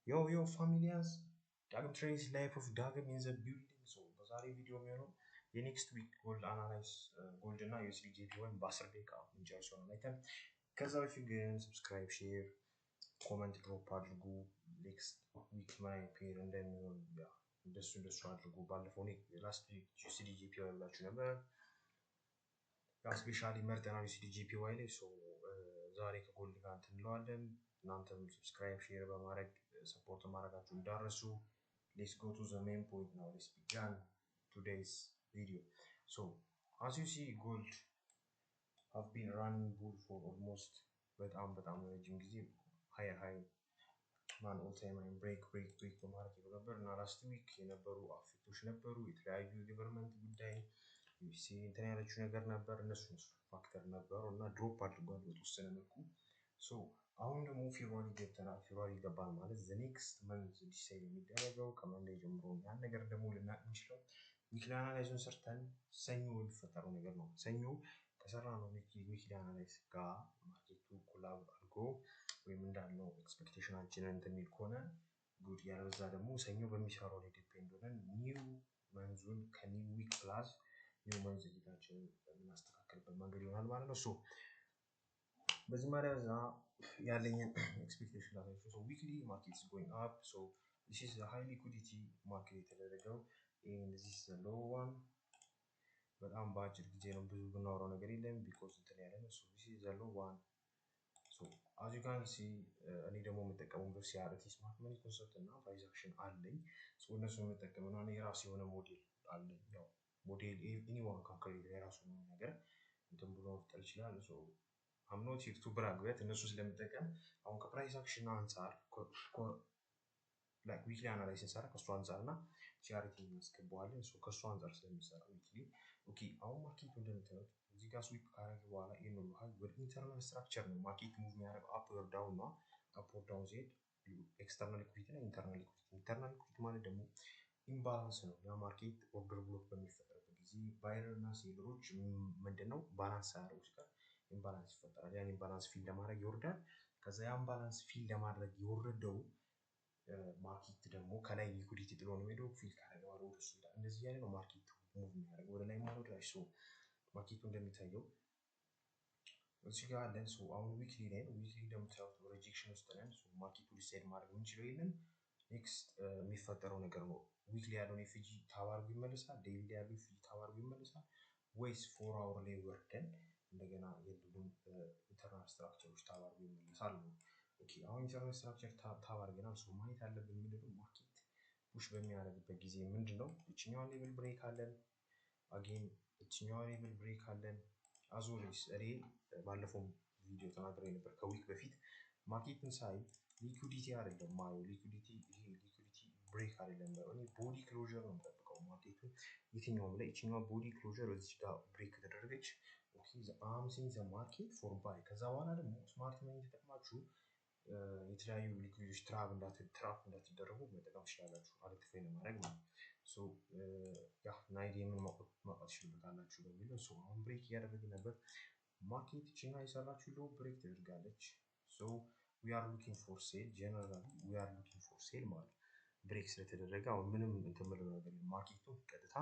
Yo familiars, Dagam Trace life of Dagam is a building so Bazari video mero. The next week gold analyze gold na USDGP one Basar Beka enjoy on later. Kaza if you can subscribe, share, comment drop አድርጉ next week my appear and then yeah እንደሱ አድርጉ ባለፈው last week USDGP ያላችሁ ነበር ስፔሻሊ መርጠናል USDGP ላይ so ዛሬ ከጎልድ ጋር እንለዋለን እናንተም subscribe share በማድረግ support ማድረጋችሁ እንዳረሱ let's go to the main point now let's begin today's video so as you see gold have been running bull for almost በጣም ረጅም ጊዜ higher high man all time break በማድረግ ነበር እና last week የነበሩ አፌክቶች ነበሩ የተለያዩ government ጉዳይ UC እንትን ያለችው ነገር ነበር እነሱ ፋክተር ነበሩ እና ድሮፕ አድርጓል በተወሰነ መልኩ so አሁን ደግሞ ፌብሩዋሪ ገብተናል ፌብሩዋሪ ገባን ማለት the next month ዲሳይድ የሚደረገው ከመንዴ ጀምሮ ያን ነገር ደግሞ ልናቅ እንችላለን ዊክሊ አናላይዙን ሰርተን ሰኞ የሚፈጠረው ነገር ነው ሰኞ ከሰራነው ዊክሊ አናላይዝ ጋር ማርኬቱ ኮላብ አድርጎ ወይም እንዳልነው ኤክስፔክቴሽናችንን እንደሚል ከሆነ ጉድ ያለበዛ ደግሞ ሰኞ በሚሰራው ላይ ዲፔንድ ሆነን ኒው መንዙን ከኒው ዊክ ፕላስ ኒው መንዝ ዲታችን እናስተካክልበት መንገድ ይሆናል ማለት ነው ሶ በዚህ ማሪያዛ ያለኝን ኤክስፔክቴሽን አላችሁ so weekly market is going up so this is a high liquidity market የተደረገው and this is the low one በጣም ባጭር ጊዜ ነው ብዙ ብናወራው ነገር የለም because እንትን ያለ ነው so this is the low one so as you can see እኔ ደግሞ የምጠቀመው ሲአርቲ ስማርት መኒ ኮንሰፕት እና ፕራይስ አክሽን አለኝ so እነሱ የምጠቀመው ነው የራሱ የሆነ ሞዴል አለኝ ያው ሞዴል anyone can create የራሱ ነገር እንትን ብሎ መፍጠር ይችላል so I'm not here to brag with እነሱ ስለምጠቀም አሁን ከፕራይስ አክሽን አንፃር like weekly analysis ሰራ ከሱ አንፃርና ቻሪቲ መስከበዋለን so ከሱ አንፃር ስለሚሰራ weekly okay አሁን ማርኬቱ እንደምታዩት እዚህ ጋር ስዊፕ ካረገ በኋላ ይሄንን ነው ወደ ኢንተርናል ስትራክቸር ነው ማርኬት ሙቭ የሚያደርገው up or down ነው up or down ዜድ ኤክስተርናል ሊኩዊዲቲ እና ኢንተርናል ሊኩዊዲቲ ማለት ደግሞ ኢምባላንስ ነው ያ ማርኬት ኦርደር ብሎክ በሚፈጠርበት ጊዜ ባየር እና ሴለሮች ምንድነው ባላንስ ያደርጉ ሲቀር ኢምባላንስ ይፈጠራል ያን ኢምባላንስ ፊል ለማድረግ ይወርዳል ከዛ ያን ኢምባላንስ ፊል ለማድረግ ይወርደው ማርኬት ደግሞ ከላይ ሊኩዊዲቲ ጥሎ ነው ሄዶ ፊል ካደረገ ወደ እሱ ይላል እንደዚህ ያለ ነው ማርኬቱ ሙቭ የሚያደርገው ወደ ላይ ማለት ነው ሶ ማርኬቱ እንደሚታየው እዚህ ጋር አለን ሶ አሁን ዊክሊ እንደምታዩት ሪጀክሽን ውስጥ ነን ሶ ማርኬቱ ዲሳይድ ማድረግ እንችላለን ይሄንን ኔክስት የሚፈጠረው ነገር ነው ዊክሊ ያለው ኢፊጂ ታዋርጉ ይመለሳል ዴይሊ ያለው ኢፊጂ ታዋርጉ ይመለሳል ወይስ 4 አወር ላይ ወርደን እንደገና የሉም ኢንተርናል ስትራክቸሮች ታዋርጉ ይመለሳል ኦኬ አሁን ኢንተርናል ስትራክቸር ታዋርገናል ሶ ማየት ያለብን ምንድነው ማርኬት ፑሽ በሚያደርግበት ጊዜ ምንድነው እቺኛው ሌቭል ብሬክ አለን አጌን እቺኛው ሌቭል ብሬክ አለን አዞሪስ እኔ ባለፈው ቪዲዮ ተናግሬ ነበር ከዊክ በፊት ማርኬትን ሳይ ሊኩዊዲቲ አይደለም ማዩ ሊኩዊዲቲ ብሬክ አይደለም እኔ ቦዲ ክሎዥር ነው ተጠብቀው ማርኬቱን የትኛውም ላይ እቺኛው ቦዲ ክሎዥር እዚህ ጋር ብሬክ ተደረገች ኦኬ I'm seeing the market for buy ከዛ በኋላ ደግሞ ስማርት መኒ ተጠቅማችሁ የተለያዩ ሊኩዊዲቲዎች ትራፕ እንዳትደረጉ መጠቀም ትችላላችሁ አልቲፋይ ለማድረግ ነው ሶ ያ ናይዲ ምን ማውጣት ይችላልላችሁ በሚለው ሶ አሁን ብሬክ ያደረገ ነበር ማርኬት ቺና ይሰራችሁ ሎ ብሬክ ተደርጋለች ሶ we are looking for sale generally we are looking for sale ማለት ብሬክ ስለተደረገ አሁን ምንም እንተመረው ነገር ማርኬቱ ቀጥታ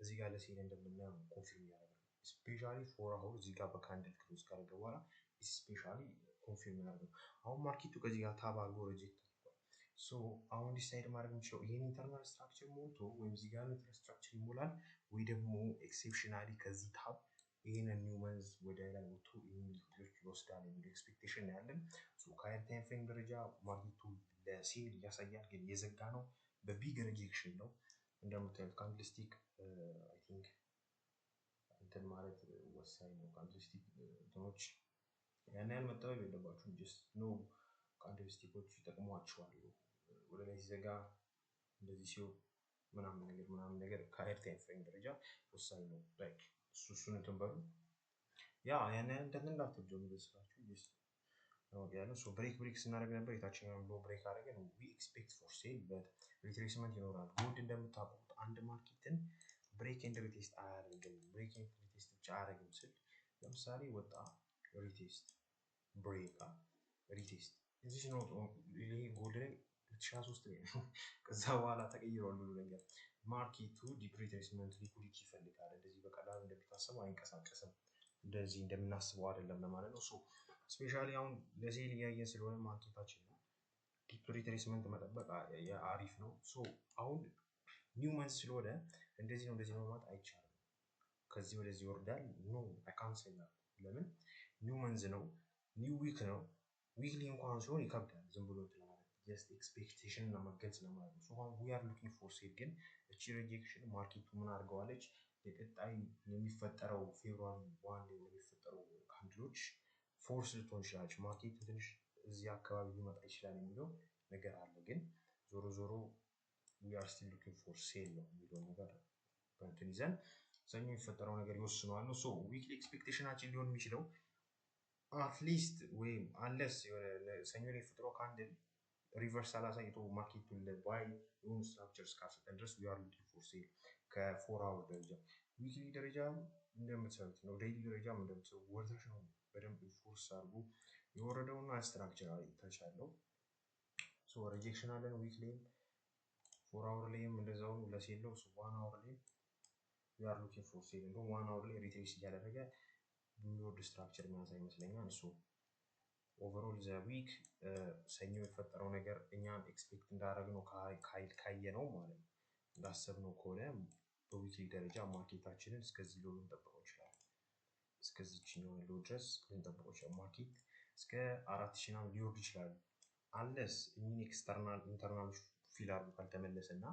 እዚህ ጋር ለሴል እንደምናየው ኮንፊርም ያደርጋል ስፔሻሊ ፎር አወር እዚህ ጋር በካንድል ክሎዝ ካደረገ በኋላ ስፔሻሊ ኮንፊርም ያደርጋል አሁን ማርኬቱ ከዚህ ጋር ታባርጎ ሪጀክት አድርጓል ሶ አሁን ዲሳይድ ማድረግ እንችላለን ይሄን ኢንተርናል ስትራክቸር ሞልቶ ወይም እዚህ ጋር ኢንተርናል ስትራክቸር ይሞላል ወይ ደግሞ ኤክሴፕሽናሊ ከዚህ ታብ ይሄን ኒው መንዝ ወደ ላይ ወጥቶ ኢንዲኬተሮች ይወስዳል የሚል ኤክስፔክቴሽን ያለን ሶ ካየር ታይም ፍሬም ደረጃ ማርኬቱ ለሴል ያሳያል ግን የዘጋ ነው በቢግ ሪጀክሽን ነው እንደምታዩት ካንድልስቲክ አይ ቲንክ እንትን ማለት ወሳኝ ነው ካንድልስቲክ እንትኖች ያን ያህል መጠበብ የለባችሁም ጀስት ኖ ካንድልስቲኮች ይጠቅሟችኋል ወደ ላይ ሲዘጋ እንደዚህ ሲሆን ምናምን ነገር ካየር ታይም ፍሬም ደረጃ ወሳኝ ነው ላይክ እሱን እንትን በሉ ያ ያን ያህል እንትን እንዳትወደው መስላችሁ ጀስት ነው ያለው ሶ ብሬክ ስናደርግ ነበር የታችኛው ሎ ብሬክ አደረገን we expect for sale but retracement ይኖራል ጎልድ እንደምታውቁት አንድ ማርኬትን ብሬክ ኤንድ ሪቴስት አያደርግም ብሬክ ኤንድ ሪቴስት ብቻ አያደርግም ስል ለምሳሌ ወጣ ሪቴስት ብሬክ ሪቴስት እዚህ ነው ይሄ ጎልድ ላይ 2023 ነው። ከዛ በኋላ ተቀይሯል ሁሉ ነገር። ማርኬቱ ዲፕ ሪትሬስመንት ሊኩዊዲቲ ይፈልጋል። እንደዚህ በቀላሉ እንደሚታሰበው አይንቀሳቀስም። እንደዚህ እንደምናስበው አይደለም ለማለት ነው። ሶ ስፔሻሊ አሁን ለሴል እያየን ስለሆነ ማርኬታችን ነው ዲፕ ሪትሬስመንት መጠበቅ አሪፍ ነው። ሶ አሁን ኒው መንዝ ስለሆነ እንደዚህ ነው ማለት አይቻልም። ከዚህ ወደዚህ ይወርዳል ኖ አካንሰል። ለምን ኒው መንዝ ነው፣ ኒው ዊክ ነው። ዊክሊ እንኳን ሲሆን ይከብዳል ዝም ብሎ ለማለት ጀስት ኤክስፔክቴሽን ለመግለጽ ለማለት ነው። ሶ አሁን ዊ አር ሉኪንግ ፎር ሴል ግን እቺ ሪጀክሽን ማርኬቱ ምን አድርገዋለች? የቀጣይ የሚፈጠረው ፌብሩዋሪ 1 ላይ የሚፈጠረው ካንድሎች ፎርስ ልትሆን ይችላለች። ማርኬቱ ትንሽ እዚህ አካባቢ ሊመጣ ይችላል የሚለው ነገር አለ። ግን ዞሮ ዞሮ we are still looking for sale ነው የሚለው ነገር በእንትን ይዘን ሰኞ የሚፈጠረው ነገር ይወስነዋል ነው። ሶ ዊክሊ ኤክስፔክቴሽናችን ሊሆን የሚችለው አትሊስት ወይም አንለስ ሰኞ ላይ ፍጥሮ ካንድል ሪቨርሳል አሳይቶ ማርኬቱን ለባይ የሆኑ ስትራክቸርስ ካልሰጠን ድረስ we are looking for sale ከ4 አወር ደረጃ። ዊክሊ ደረጃ እንደምትሰሩት ነው። ዴይሊ ደረጃም እንደምትሰሩት ወርታሽ ነው በደንብ ፎርስ አድርጎ የወረደውና ስትራክቸር ተቻለው። ሶ ሪጀክሽን አለን ዊክሊ 4 አወር ላይም እንደዛው ለሴል ነው። ሶ 1 አወር ላይ we are looking for sale እንደው 1 አወር ላይ ሪትሬስ እያደረገ የሚወርድ ስትራክቸር የሚያሳይ ይመስለኛል። ሶ ኦቨርኦል ዘ ዊክ ሰኞ የፈጠረው ነገር እኛም ኤክስፔክት እንዳደረግነው ካየነው ማለት ነው እንዳሰብነው ከሆነ በዊክሊ ደረጃ ማርኬታችንን እስከዚህ ሎ ልንጠብቀው እንችላለን። እስከዚህኛው ሎ ድረስ ልንጠብቀው እንችላለን። ማርኬት እስከ 4000 ምናምን ሊወርድ ይችላል። አንለስ ኤክስተርናል ኢንተርናል ፊል አድርጎ ካልተመለሰና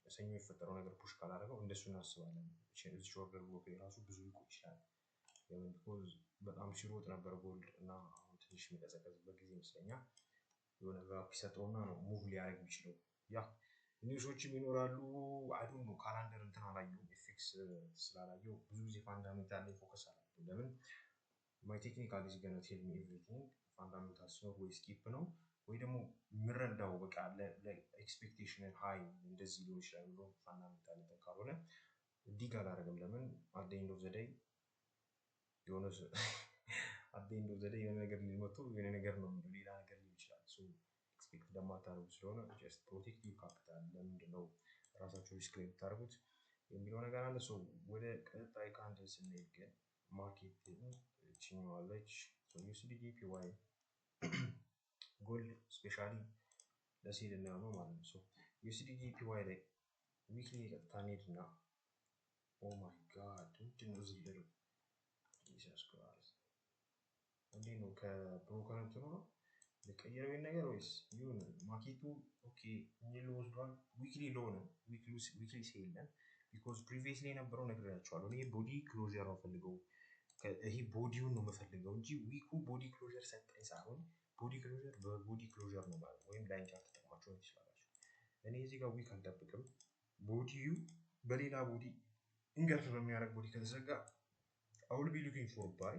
ሰኞ የፈጠረው ነገር ፑሽ ካላደረገው እንደሱ እናስባለን። እዚህ ኦርደር ብሎክ ራሱ ብዙ ሊቆይ ይችላል። ቢኮዝ በጣም ሲሮጥ ነበር ጎልድ እና አሁን ትንሽ የሚቀዘቀዝበት ጊዜ ይመስለኛል። የሆነ ጋፕ ይሰጠውና ነው ሙቭ ሊያደርግ የሚችለው። ያ ኒውሶችም ይኖራሉ። አይ ዶንት ኖ ካላንደር እንትን አላየሁም ኤፍኤክስ ስላላየሁ ብዙ ጊዜ ፋንዳሜንታል ላይ ፎከስ አላደርግም። ለምን ማይ ቴክኒካል ኢዝ ገና ቴል ሚ ኤቭሪቲንግ ፋንዳሜንታል ሲኖር ወይ ስኪፕ ነው ወይ ደግሞ ምረዳው በቃ ለኤክስፔክቴሽን ሃይ እንደዚህ ሊሆን ይችላል ብሎ ፋንዳሜንታል እንትን ካልሆነ ዲግ አላደርግም። ለምን አት ዘ ኤንድ ኦፍ ዘ ዴይ የሆነ ነገር ሊመጡ የሆነ ነገር ነው የሚለው ሌላ ነገር ሊሆን ይችላል። ሶ ኤክስፔክት ለማታደርጉ ስለሆነ ጀስት ፕሮቴክት ዩር ካፒታል ለምንድነው ራሳችሁ ሪስክ ላይ የምታደርጉት የሚለው ነገር አለ። ሶ ወደ ቀጣይ ካንድል ስንሄድ ግን ማርኬት ችኛዋለች USDJPY ጎልድ ስፔሻሊ ለሴል እናየው ነው ማለት ነው። ሶ USDJPY ላይ ዊክሊ ቀጥታ እንሄድና ኦ ማይ ጋድ ምንድን ነው እዚህ ልለው ጂሰስ ክራይስት እንዴት ነው ከብሮከር እንትኑ ነው ለቀየረው ነገር ወይስ ይሁን ማርኬቱ ኦኬ ኒል ወስዷል። ዊክሊ ሎ ነው ዊክሊ ሴል ነው ቢኮዝ ፕሪቪየስሊ የነበረው ነግሬያቸዋለሁ። እኔ ቦዲ ክሎዘር ነው ፈልገው ይሄ ቦዲውን ነው የምፈልገው እንጂ ዊኩ ቦዲ ክሎዘር ሰጠኝ ሳይሆን ቦዲ ክሎዘር በቦዲ ክሎዘር ነው ማለት ወይም ላይን ቻርት ተጠቅማችሁ ትችላላችሁ። እኔ እዚህ ጋር ዊክ አልጠብቅም። ቦዲው በሌላ ቦዲ ኢንገርፍ በሚያደርግ ቦዲ ከተዘጋ አውል ቢ ሉኪንግ ፎር ባይ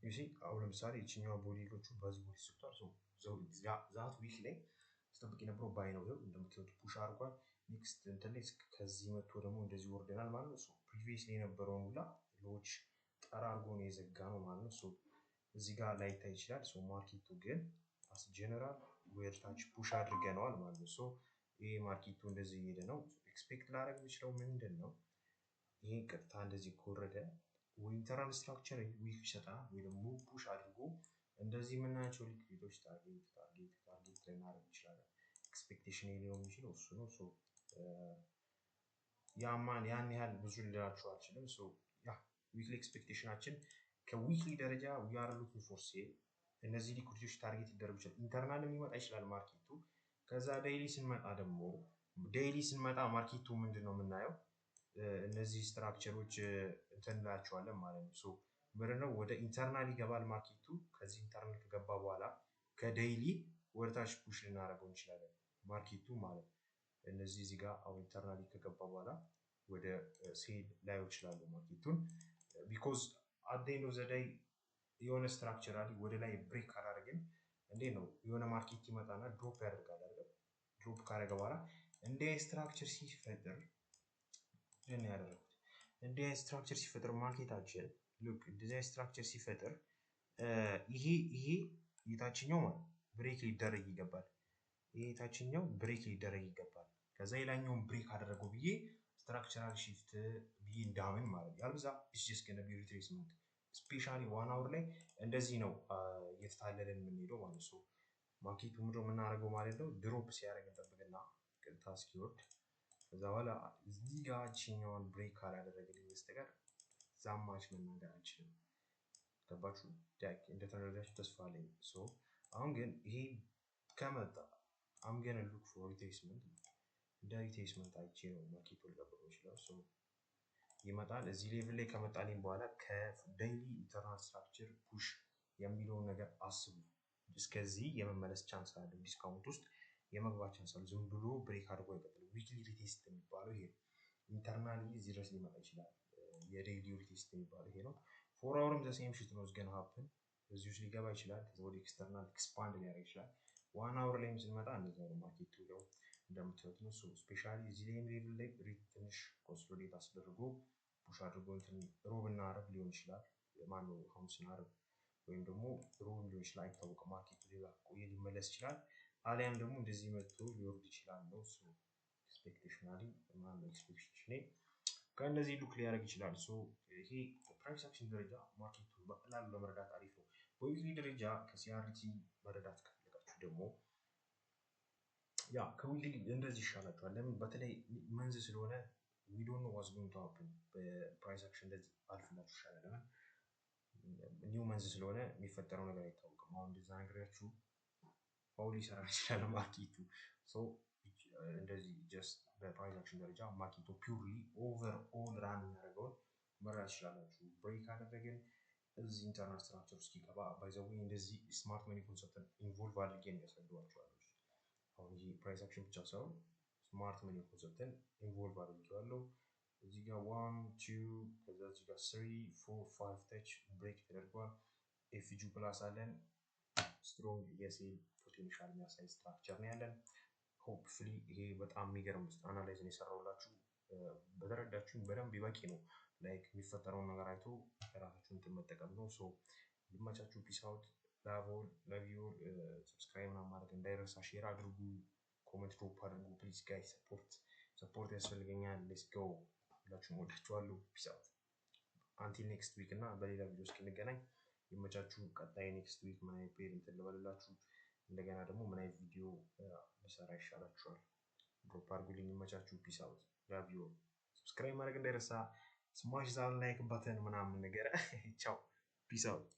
ዩ ሲ አሁን ለምሳሌ እቺኛው ቦዲዎቹ በዚህ ቦዲ ሰጥቷል። ሶ ዛት ዊክ ላይ ስጠብቅ የነበረው ባይ ነው። ይኸው እንደምትወጡ ፑሽ አድርጓል። ኔክስት እንትን ላይ ከዚህ መጥቶ ደግሞ እንደዚህ ወርደናል ማለት ነው። ሶ ፕሪቪየስሊ የነበረውን ሁላ ሎች ጠራርጎ ነው የዘጋ ነው ማለት ነው። ሶ እዚህ ጋር ላይታይ ይችላል። ሶ ማርኬቱ ግን አስ ጀነራል ወርታች ፑሽ አድርገናል ማለት ነው። ሶ ይሄ ማርኬቱ እንደዚህ እየሄደ ነው። ኤክስፔክት ላደርግ የምችለው ምንድን ነው? ይሄ ቀጥታ እንደዚህ ከወረደ ወይ ኢንተርናል ስትራክቸር ዊክ ይሰጣል ወይ ደግሞ ፑሽ አድርጎ እንደዚህ የምናያቸው ሊኩዊዶች ታርጌት ልናደርግ እንችላለን። ኤክስፔክቴሽን ሊሆን የሚችለው እሱ ነው። ሶ ያን ያህል ብዙ ልላችሁ አልችልም። ሶ ያ ዊክሊ ኤክስፔክቴሽናችን ከዊክሊ ደረጃ we are looking for sale እነዚህ ሊኩዊዶች ታርጌት ይደረጉ ይችላል። ኢንተርናል ሊመጣ ይችላል ማርኬቱ። ከዛ ዴይሊ ስንመጣ ማርኬቱ ምንድነው የምናየው? እነዚህ ስትራክቸሮች እንትን እንላቸዋለን ማለት ነው። ሶ ምንድነው ወደ ኢንተርናል ይገባል ማርኬቱ። ከዚህ ኢንተርናል ከገባ በኋላ ከዴይሊ ወደታች ፑሽ ልናደርገው እንችላለን ማርኬቱ ማለት እነዚህ እዚህ ጋር አሁን ኢንተርናሊ ከገባ በኋላ ወደ ሴል ላይ ይችላል ማርኬቱን ቢኮዝ አት ዘ ኤንድ ኦፍ ዘ ዴይ የሆነ ስትራክቸራሊ ወደ ላይ ብሬክ ካላደረግን እንዴት ነው የሆነ ማርኬት ይመጣና ድሮፕ ያደርጋል አይደል? ድሮፕ ካደረገ በኋላ እንደ ስትራክቸር ሲፈጠር ምን ያደርጉት እንደ ስትራክቸር ሲፈጠር ማርኬታችን ሉክ እንደዚህ ስትራክቸር ሲፈጠር ይሄ የታችኛው ማለት ብሬክ ሊደረግ ይገባል። ይሄ ታችኛው ብሬክ ሊደረግ ይገባል። ከዛ የላኛውን ብሬክ አደረገው ብዬ ስትራክቸራል ሺፍት ብዬ እንዳምን ማለት ነው። ያልበዛ ኢትስ ጀስት ገና ቢ ሪትሬስመንት ስፔሻሊ 1 አወር ላይ እንደዚህ ነው እየተታለለን የምንሄደው ማለት ነው። ማርኬቱ ምንድነው የምናደርገው ማለት ነው? ድሮፕ ሲያደርግ እንጠብቅና ቀጥታ እስኪወርድ ከዛ በኋላ እዚህ ጋር ቺኛውን ብሬክ ካላደረገልኝ በስተቀር ዛማች መናገር አልችልም። ገባችሁ? እንደተረዳችሁ ተስፋ አለኝ። አሁን ግን ይሄ ከመጣ I'm gonna look for retracement እንደ ሪትሬስመንት አይቼ ነው ማርኬቱ ሊጠብቀው ይችላል። ይመጣል እዚህ ሌቭል ላይ ከመጣልኝ በኋላ ከዴይሊ ኢንተርናል ስትራክቸር ፑሽ የሚለውን ነገር አስቡ። እስከዚህ የመመለስ ቻንስ አለው። ዲስካውንት ውስጥ የመግባት ቻንስ አለው። ዝም ብሎ ብሬክ አድርጎ አይቀጥልም። ዊክሊ ሪቴስት የሚባለው ይሄ ኢንተርናሊ እዚህ ድረስ ሊመጣ ይችላል። የዴይሊ ሪቴስት የሚባለው ይሄ ነው። 4 አወርም ዘ ሴም ሽት ነው ገና ሀፕን እዚህ ውስጥ ሊገባ ይችላል። ከዛ ወደ ኤክስተርናል ኤክስፓንድ ሊያደርግ ይችላል። 1 አወር ላይም ስንመጣ እንደዛ ነው ማርኬቱ ያው እንደምታዩት ነው። ስፔሻሊ እዚህ ሌቭል ላይ ትንሽ ኮንሶሊዴት አስደርጎ ፑሽ አድርጎ እንትን ሮብና ዓርብ ሊሆን ይችላል። ማነው ሐሙስና ዓርብ ወይም ደግሞ ሮብ ሊሆን ይችላል። አይታወቅም። ማርኬቱ ሌላ ቆየ ሊመለስ ይችላል። አሊያም ደግሞ እንደዚህ መጥቶ ሊወርድ ይችላል ነው ኤክስፔክቴሽናሊ ማነው ኤክስፔክቴሽኔ ከእነዚህ ሉክ ሊያደርግ ይችላል። ይሄ ፕራይስ አክሽን ደረጃ ማርኬቱ በቀላሉ ለመረዳት አሪፍ ነው። በዊክሊ ደረጃ ከሲአርቲ መረዳት ከፈለጋችሁ ደግሞ ያ ከዊክሊ እንደዚህ ይሻላችኋል። ለምን? በተለይ መንዝ ስለሆነ we don't know what's going to happen በፕራይስ አክሽን እንደዚህ አልፍላችሁ ይሻላል። ለምን? ኒው መንዝ ስለሆነ የሚፈጠረው ነገር አይታወቅም። አሁን እንደዛ ነገራችሁ ፋውል ይሰራ ይችላል ማርኬቱ። እንደዚህ ጀስት በፕራይስ አክሽን ደረጃ ማርኬቱ ፒውርሊ ኦቨር ኦል ራን የሚያደርገውን መረዳት ይችላላችሁ። ብሬክ አደረግን እዚህ ኢንተርናል ስትራክቸር ውስጥ ይገባ ባይ ዘ ዌይ እንደዚህ ስማርት መኒ ኮንሰፕትን ኢንቮልቭ አድርጌ ያስረዳዋችኋለሁ። አሁን ይሄ ፕራይስ አክሽን ብቻ ሳይሆን ስማርት መኒ ኮንሰፕትን ኢንቮልቭ አድርጌዋለሁ። እዚህ ጋር 1 2 ከዛ እዚህ ጋር 3 4 5 ተች ብሬክ ተደርጓል። ኤፍጂ ፕላስ አለን። ስትሮንግ የሴል ፖቴንሻል የሚያሳይ ስትራክቸር ነው ያለን። ሆፕፉሊ ይሄ በጣም የሚገርም አናላይዝ ነው የሰራሁላችሁ። በተረዳችሁኝ በደንብ ይበቂ ነው። ላይክ የሚፈጠረውን ነገር አይቶ የራሳችሁን እንትን መጠቀም ነው። ይመቻችሁ። ፒስ አውት። ላቪዮ ሰብስክራይብ ማድረግ እንዳይረሳ። ሼር አድርጉ፣ ኮሜንት ድሮፕ አድርጉ ፕሊዝ ጋይ። ሰፖርት ያስፈልገኛል። ሌትስ ጎ። ሁላችሁም ወዳችኋለሁ። ፒስ አውት አንቲል ኔክስት ዊክ እና በሌላ ቪዲዮ እስክንገናኝ ይመቻችሁ። ቀጣይ ኔክስት ዊክ ምን አይነት ፔር እንትን ልበልላችሁ፣ እንደገና ደግሞ ምን አይነት ቪዲዮ ልሰራ ይሻላችኋል ድሮፕ አድርጉልኝ። ይመቻችሁ። ፒስ አውት። ላቪዮ ሰብስክራይብ ማድረግ እንዳይረሳ። ስማሽ ዛት ላይክ በተን ምናምን ነገር ቻው ፒስ አውት።